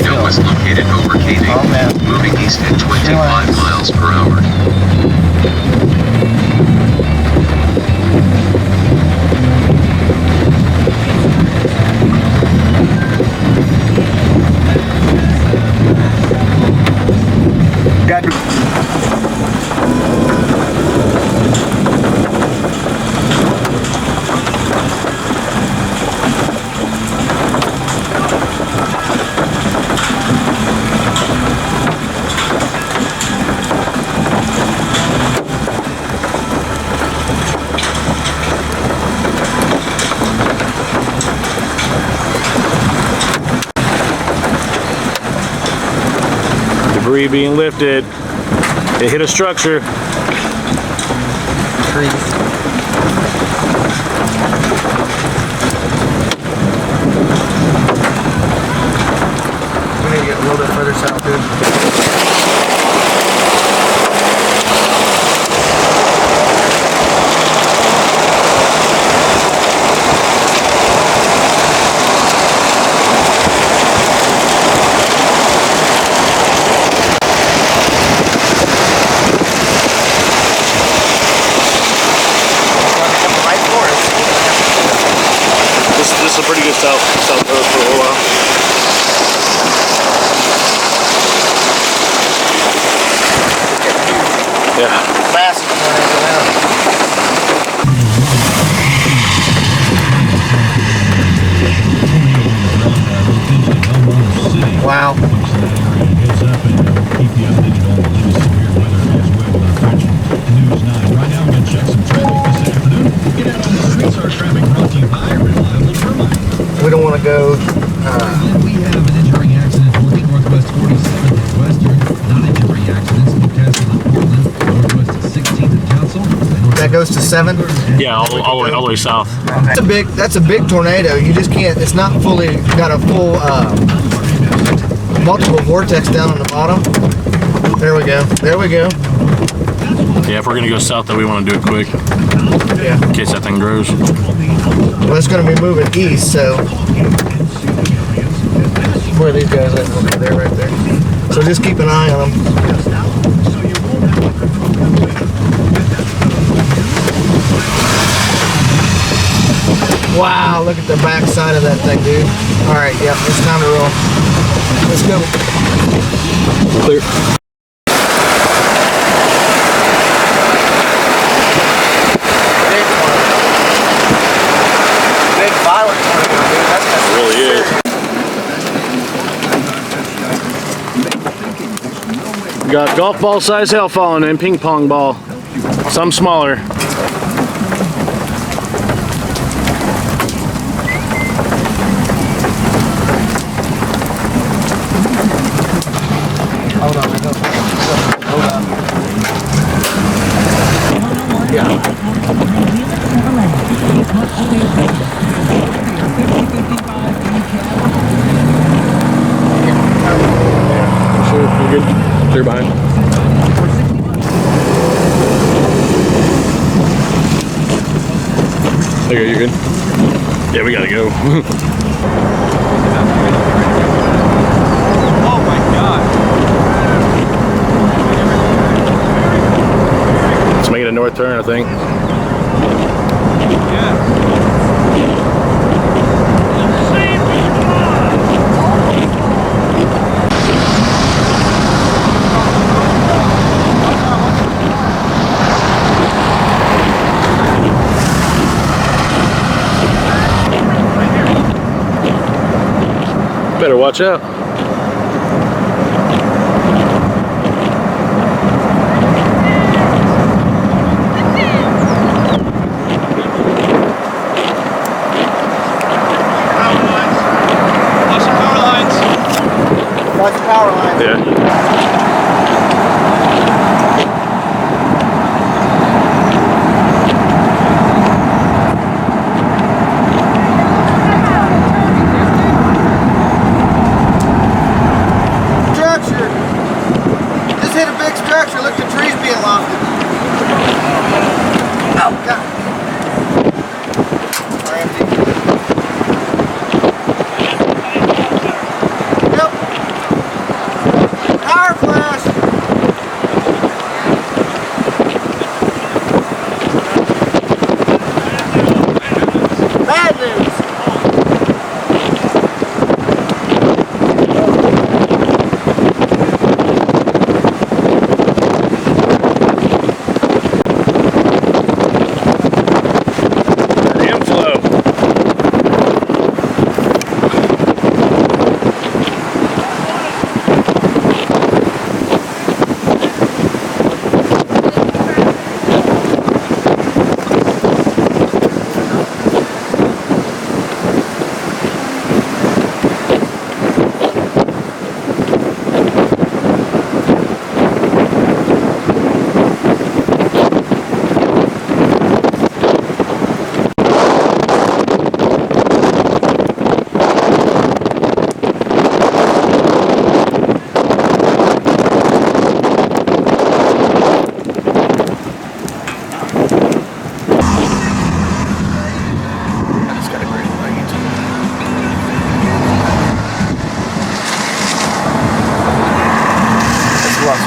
tornado was located over Koenig, moving east at 25 miles per hour. Debris being lifted. It hit a structure. Trees. We need to get a little bit further south, dude. This is a pretty good south road for a little while. Yeah. Massive tornado. Wow. Heads up and we'll keep you updated on the latest severe weather as well with our News 9. Right now we're going to check some traffic this afternoon. Get out on the streets. Our traffic brought to you by Reliable Termite. We don't want to go. We have an injuring accident working northwest 47th and western. Non-injury accidents Newcastle and Portland, northwest of 16th and Council. That goes to 7. Yeah, all the way south. That's a big tornado. You just can't. It's not fully got a full multiple vortex down on the bottom. There we go. There we go. Yeah, if we're gonna go south, though, we want to do it quick Yeah. in case that thing grows. Well, it's going to be moving east, so where are these guys at? Okay, they're right there. So just keep an eye on them. Wow, look at the back side of that thing, dude. All right, yep, it's time to roll. Let's go. Clear. Big violent tornado, dude. That's It really is. We got golf ball size hail falling and ping pong ball. Some smaller. Hold on, hold on. Yeah. Sure, you're good. Clear behind. There you go, you're good. Yeah, we gotta go. Oh my god. Let's make it a north turn, I think. Better watch out. Watch the power line. Yeah.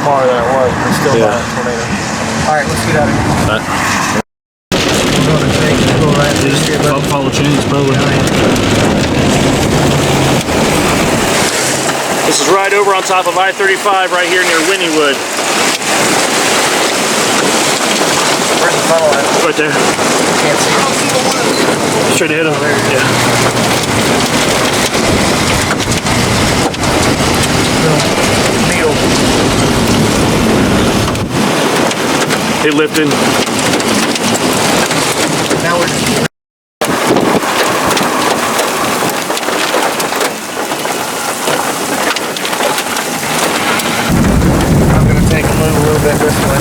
smaller than it was, but still Yeah. violent tornado. All right, let's get out of here. Right. We're going to take and go right through Just here, bud. follow chains, probably. This is right over on top of I-35, right here near Wynnewood. Where's the funnel at? Right there. Can't see it. Straight ahead of there. Yeah. Needle. It lifted. Now we're just... I'm going to take and move a little bit this way.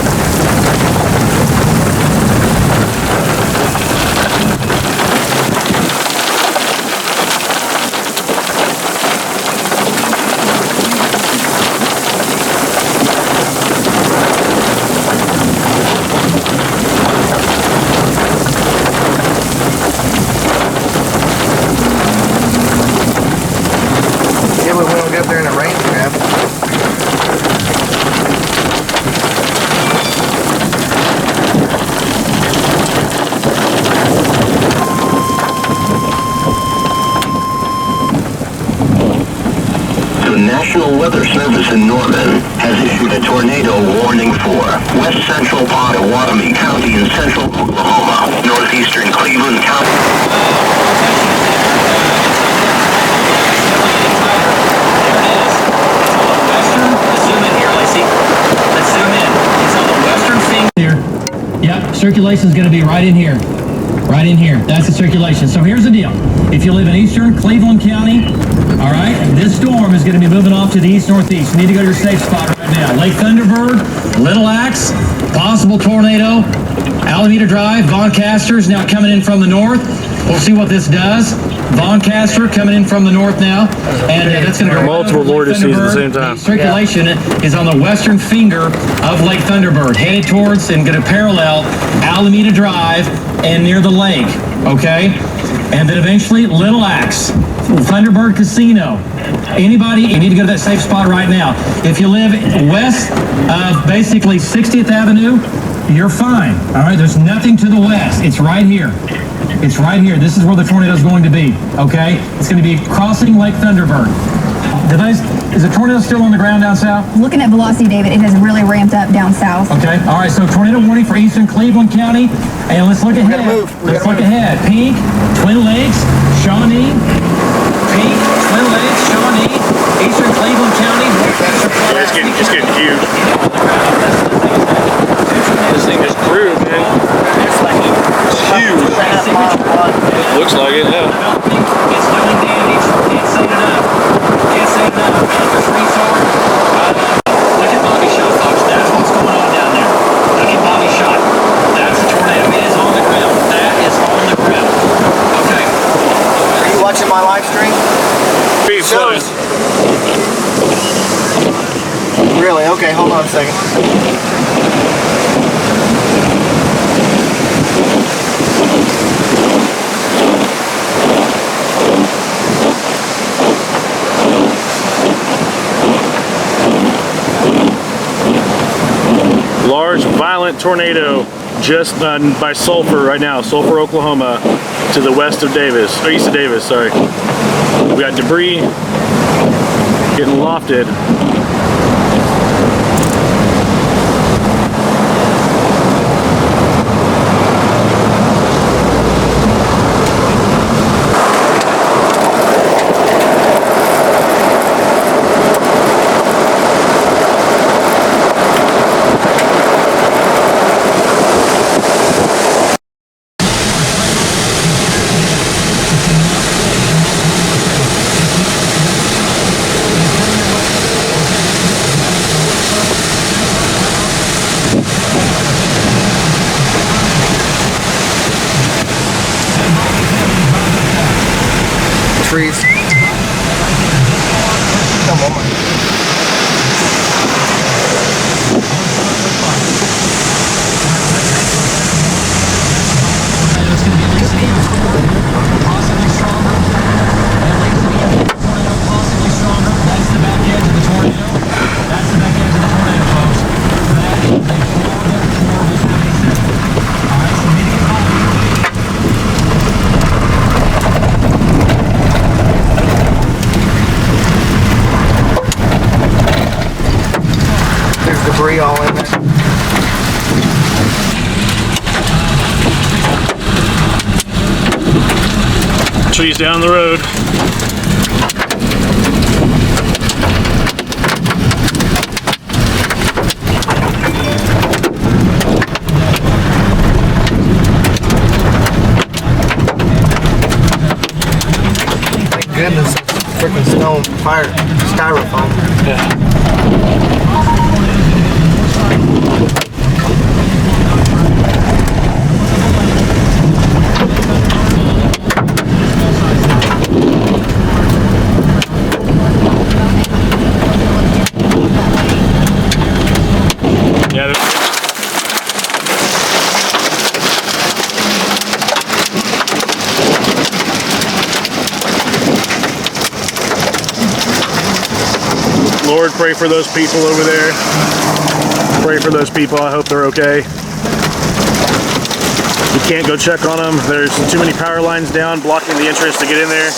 Yeah, but we don't get up there in a rain trap. The National Weather Service in Norman has issued a tornado warning for west central Pottawatomie County in central Oklahoma, northeastern Cleveland County. Yep, circulation is going to be right in here. Right in here. That's the circulation. So here's the deal. If you live in eastern Cleveland County, all right, this storm is going to be moving off to the east-northeast. You need to go to your safe spot right now. Lake Thunderbird, Little Axe, possible tornado, Alameda Drive, Voncaster is now coming in from the north. We'll see what this does. Voncaster coming in from the north now, and that's going to go Multiple right over Lake vortices at the same Thunderbird. time. The circulation is on the western finger of Lake Thunderbird, headed towards and going to parallel Alameda Drive and near the lake, okay? And then eventually Little Axe, Thunderbird Casino. Anybody, you need to go to that safe spot right now. If you live west of basically 60th Avenue, you're fine, all right? There's nothing to the west. It's right here. It's right here. This is where the tornado is going to be, okay? It's going to be crossing Lake Thunderbird. Is the tornado still on the ground down south? Looking at velocity, David, it has really ramped up down south. Okay, all right, so tornado warning for eastern Cleveland County. And let's look ahead. Let's look ahead. Pink, Twin Lakes, Shawnee. Pink, Twin Lakes, Shawnee, eastern Cleveland County. It's getting huge. This thing just grew, man. It's huge. Looks like it, yeah. It's doing damage. Can't say it enough. Can't say it enough. There's retard. Look at Bobby Shot, folks. That's what's going on down there. Look at Bobby Shot. That's a tornado. It is on the ground. That is on the ground. Okay. Are you watching my live stream? Being flooded. Really? Okay, hold on a second. Large, violent tornado just by Sulphur right now, Sulphur, Oklahoma, to the west of Davis, or east of Davis, sorry. We got debris getting lofted. debris all in there. Trees down the road. Thank goodness it's freaking stone fire styrofoam. Yeah, Lord, pray for those people over there. Pray for those people. I hope they're okay. You can't go check on them. There's too many power lines down blocking the entrance to get in there.